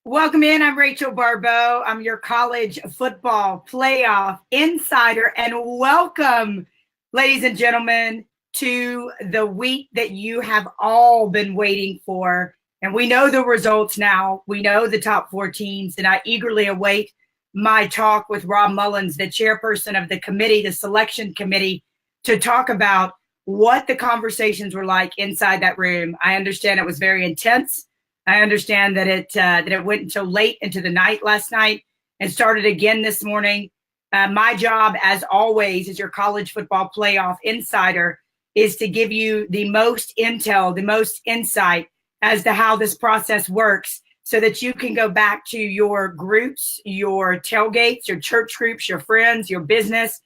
Welcome in. I'm Rachel Baribeau. I'm your college football playoff insider. And welcome, ladies and gentlemen, to the week that you have all been waiting for. And we know the results now. We know the top four teams. And I eagerly await my talk with Rob Mullens, the chairperson of the committee, the selection committee, to talk about what the conversations were like inside that room. I understand it was very intense. I understand that it went until late into the night last night and started again this morning. My job, as always, as your college football playoff insider, is to give you the most intel, the most insight as to how this process works so that you can go back to your groups, your tailgates, your church groups, your friends, your business,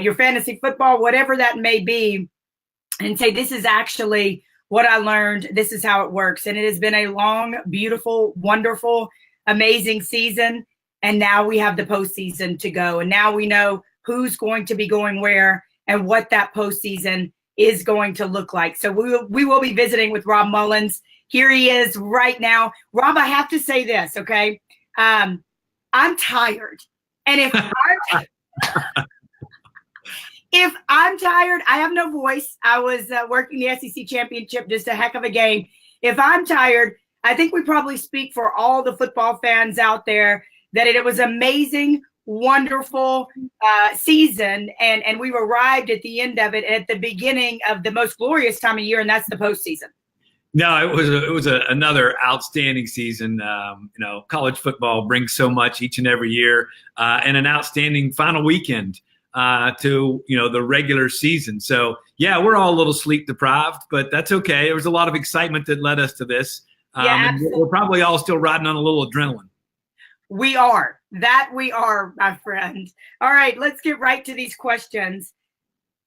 your fantasy football, whatever that may be, and say, this is actually what I learned. This is how it works. And it has been a long, beautiful, wonderful, amazing season. And now we have the postseason to go. And now we know who's going to be going where and what that postseason is going to look like. So we will be visiting with Rob Mullens. Here he is right now. Rob, I have to say this, okay? I'm tired. And if I'm tired, I have no voice. I was working the SEC championship, just a heck of a game. If I'm tired, I think we probably speak for all the football fans out there that it was amazing, wonderful season. And we've arrived at the end of it at the beginning of the most glorious time of year, and that's the postseason. No, it was another outstanding season. College football brings so much each and every year, and an outstanding final weekend to the regular season. So yeah, we're all a little sleep deprived, but that's okay. There was a lot of excitement that led us to this. And we're probably all still riding on a little adrenaline. We are, my friend. All right, let's get right to these questions.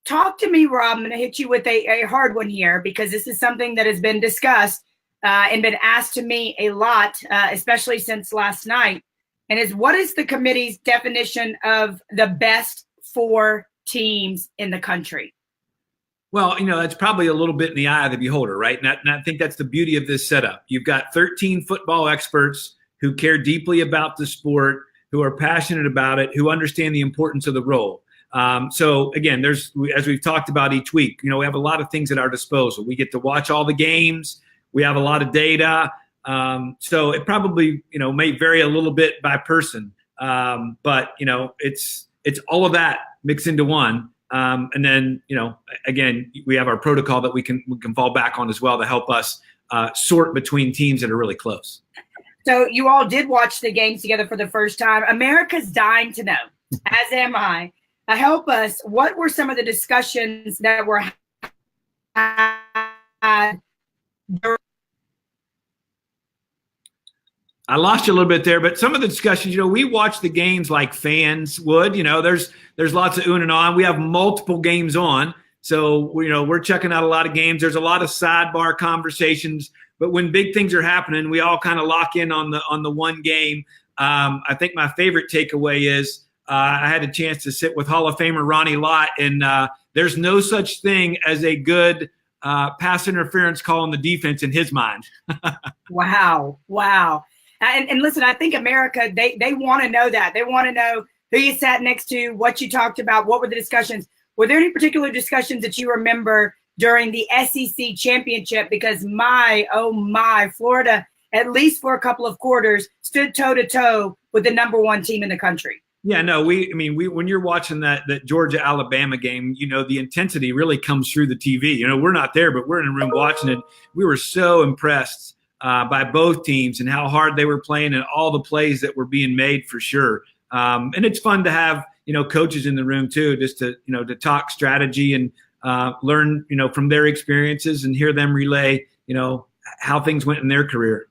Talk to me, Rob. I'm going to hit you with a hard one here because this is something that has been discussed and been asked to me a lot, especially since last night. And what is the committee's definition of the best four teams in the country? Well, that's probably a little bit in the eye of the beholder, right? And I think that's the beauty of this setup. You've got 13 football experts who care deeply about the sport, who are passionate about it, who understand the importance of the role. So again, as we've talked about each week, we have a lot of things at our disposal. We get to watch all the games. We have a lot of data. So it probably, may vary a little bit by person. But it's all of that mixed into one. And then, again, we have our protocol that we can fall back on as well to help us sort between teams that are really close. So you all did watch the games together for the first time. America's dying to know, as am I. Help us. What were some of the discussions that were had? I lost you a little bit there, but some of the discussions, we watch the games like fans would. There's lots of oohing and ahhing. We have multiple games on, so we're checking out a lot of games. There's a lot of sidebar conversations, but when big things are happening, we all kind of lock in on the one game. I think my favorite takeaway is I had a chance to sit with Hall of Famer Ronnie Lott, and there's no such thing as a good pass interference call on the defense in his mind. Wow. And listen, I think America, they want to know that. They want to know who you sat next to, what you talked about, what were the discussions. Were there any particular discussions that you remember during the SEC championship? Because Florida, at least for a couple of quarters, stood toe-to-toe with the number one team in the country. Yeah, no, when you're watching that Georgia-Alabama game, the intensity really comes through the TV. We're not there, but we're in a room watching it. We were so impressed by both teams and how hard they were playing and all the plays that were being made for sure. And it's fun to have, coaches in the room too, just to talk strategy and learn, from their experiences and hear them relay, how things went in their career.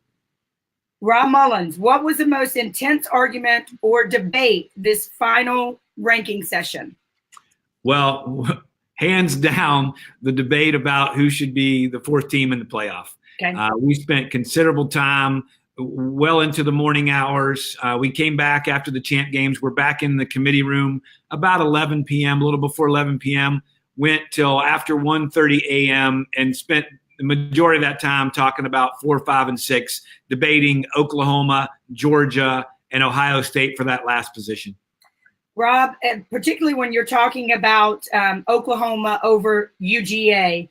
Rob Mullens, what was the most intense argument or debate this final ranking session? Well, hands down, the debate about who should be the fourth team in the playoff. Okay. We spent considerable time well into the morning hours. We came back after the champ games. We're back in the committee room about 11 p.m., a little before 11 p.m., went till after 1:30 a.m. and spent the majority of that time talking about 4, 5, and 6, debating Oklahoma, Georgia, and Ohio State for that last position. Rob, particularly when you're talking about Oklahoma over UGA,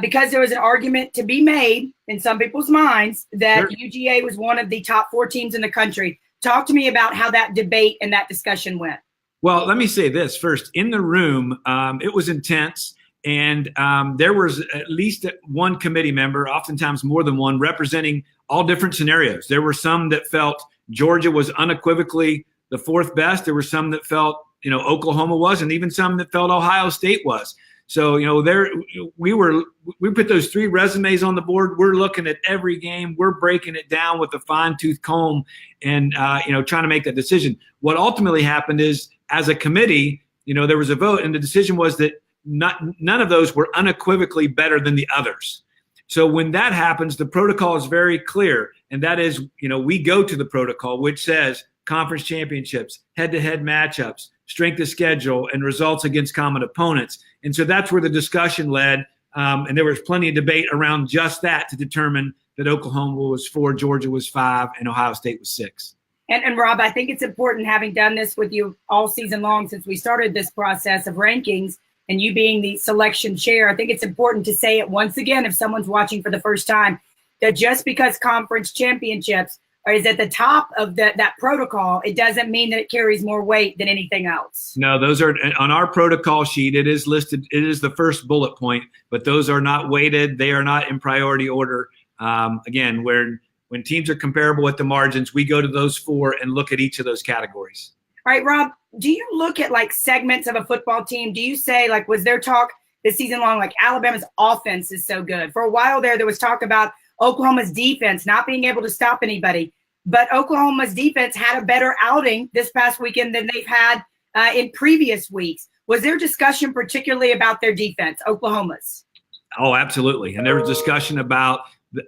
because there was an argument to be made in some people's minds that Sure. UGA was one of the top 4 teams in the country. Talk to me about how that debate and that discussion went. Well, let me say this first. In the room, it was intense, and there was at least one committee member, oftentimes more than one, representing all different scenarios. There were some that felt Georgia was unequivocally the 4th best. There were some that felt, Oklahoma was, and even some that felt Ohio State was. So, we put those 3 resumes on the board. We're looking at every game. We're breaking it down with a fine-tooth comb and, trying to make that decision. What ultimately happened is, as a committee, there was a vote, and the decision was that none of those were unequivocally better than the others. So when that happens, the protocol is very clear, and that is, we go to the protocol, which says conference championships, head-to-head matchups, strength of schedule, and results against common opponents. And so that's where the discussion led, and there was plenty of debate around just that to determine that Oklahoma was 4, Georgia was 5, and Ohio State was 6. And Rob, I think it's important, having done this with you all season long since we started this process of rankings, and you being the selection chair, I think it's important to say it once again, if someone's watching for the first time, that just because conference championships is at the top of that protocol, it doesn't mean that it carries more weight than anything else. No, those are on our protocol sheet. It is listed. It is the first bullet point, but those are not weighted. They are not in priority order. Again, when teams are comparable at the margins, we go to those 4 and look at each of those categories. All right, Rob, do you look at like segments of a football team? Do you say, like, was there talk this season long, like Alabama's offense is so good? For a while there was talk about Oklahoma's defense not being able to stop anybody. But Oklahoma's defense had a better outing this past weekend than they've had in previous weeks. Was there discussion particularly about their defense, Oklahoma's? Oh, absolutely. And there was discussion about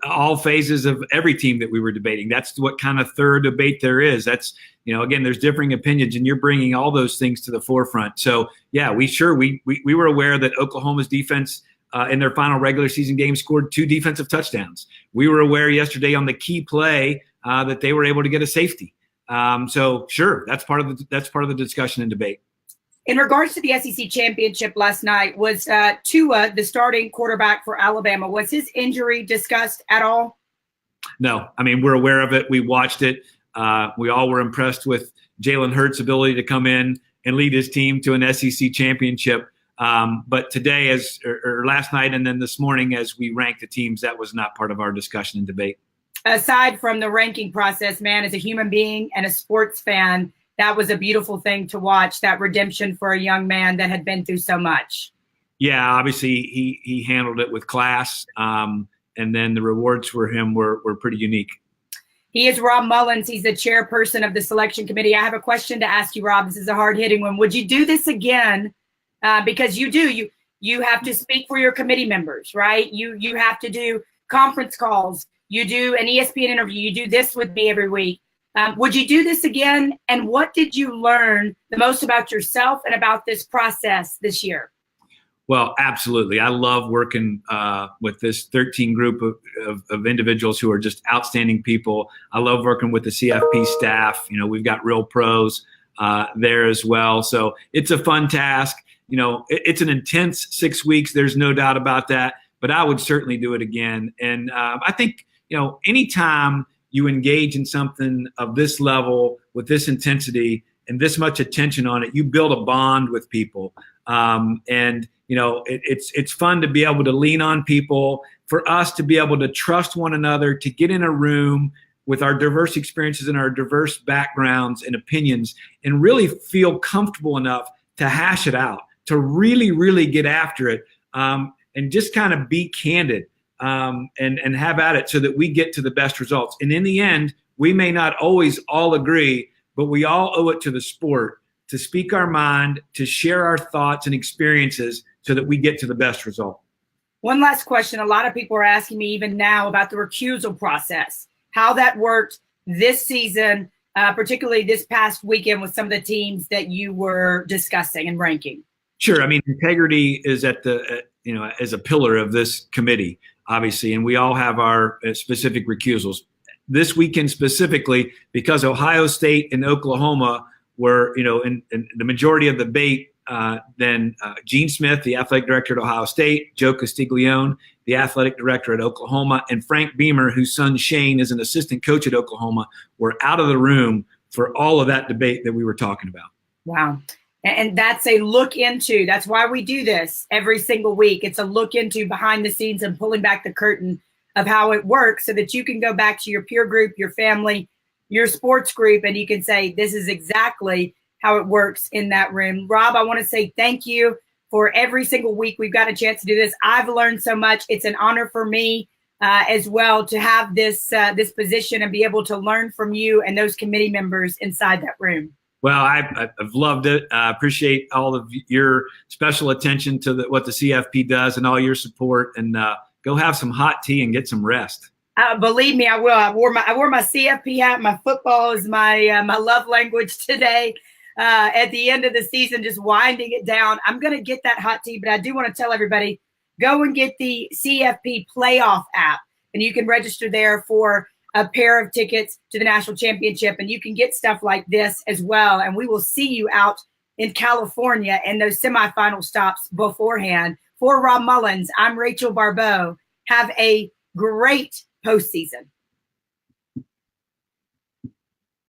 all phases of every team that we were debating. That's what kind of third debate there is. That's, again, there's differing opinions, and you're bringing all those things to the forefront. So, yeah, we were aware that Oklahoma's defense in their final regular season game scored 2 defensive touchdowns. We were aware yesterday on the key play that they were able to get a safety. So sure, that's part of the discussion and debate. In regards to the SEC championship last night, was Tua, the starting quarterback for Alabama, was his injury discussed at all? No, I mean, we're aware of it. We watched it. We all were impressed with Jalen Hurts' ability to come in and lead his team to an SEC championship. But today, or last night, and then this morning, as we ranked the teams, that was not part of our discussion and debate. Aside from the ranking process, man, as a human being and a sports fan, that was a beautiful thing to watch, that redemption for a young man that had been through so much. Yeah, obviously he handled it with class, and then the rewards for him were pretty unique. He is Rob Mullens. He's the chairperson of the selection committee. I have a question to ask you, Rob. This is a hard-hitting one. Would you do this again? Because you have to speak for your committee members, right? You have to do conference calls. You do an ESPN interview. You do this with me every week. Would you do this again? And what did you learn the most about yourself and about this process this year? Well, absolutely. I love working with this 13 group of individuals who are just outstanding people. I love working with the CFP staff. We've got real pros there as well. So it's a fun task. It's an intense 6 weeks. There's no doubt about that. But I would certainly do it again. And I think, anytime you engage in something of this level with this intensity and this much attention on it, you build a bond with people. It's fun to be able to lean on people, for us to be able to trust one another, to get in a room with our diverse experiences and our diverse backgrounds and opinions and really feel comfortable enough to hash it out, to really, really get after it, and just kind of be candid. And have at it so that we get to the best results. And in the end, we may not always all agree, but we all owe it to the sport to speak our mind, to share our thoughts and experiences so that we get to the best result. One last question. A lot of people are asking me even now about the recusal process, how that worked this season, particularly this past weekend with some of the teams that you were discussing and ranking. Sure. I mean, integrity is at as a pillar of this committee. obviously, and we all have our specific recusals. This weekend specifically, because Ohio State and Oklahoma were, in the majority of the debate, then Gene Smith, the athletic director at Ohio State, Joe Castiglione, the athletic director at Oklahoma, and Frank Beamer, whose son Shane is an assistant coach at Oklahoma, were out of the room for all of that debate that we were talking about. Wow. And that's a look into, that's why we do this every single week. It's a look into behind the scenes and pulling back the curtain of how it works so that you can go back to your peer group, your family, your sports group, and you can say, this is exactly how it works in that room. Rob, I want to say thank you for every single week we've got a chance to do this. I've learned so much. It's an honor for me as well to have this position and be able to learn from you and those committee members inside that room. Well, I've loved it. I appreciate all of your special attention to what the CFP does and all your support. And go have some hot tea and get some rest. Believe me, I will. I wore my CFP hat. My football is my love language today. At the end of the season, just winding it down. I'm going to get that hot tea, but I do want to tell everybody, go and get the CFBPlayoff app, and you can register there for a pair of tickets to the national championship, and you can get stuff like this as well. And we will see you out in California in those semifinal stops beforehand. For Rob Mullens, I'm Rachel Baribeau. Have a great postseason.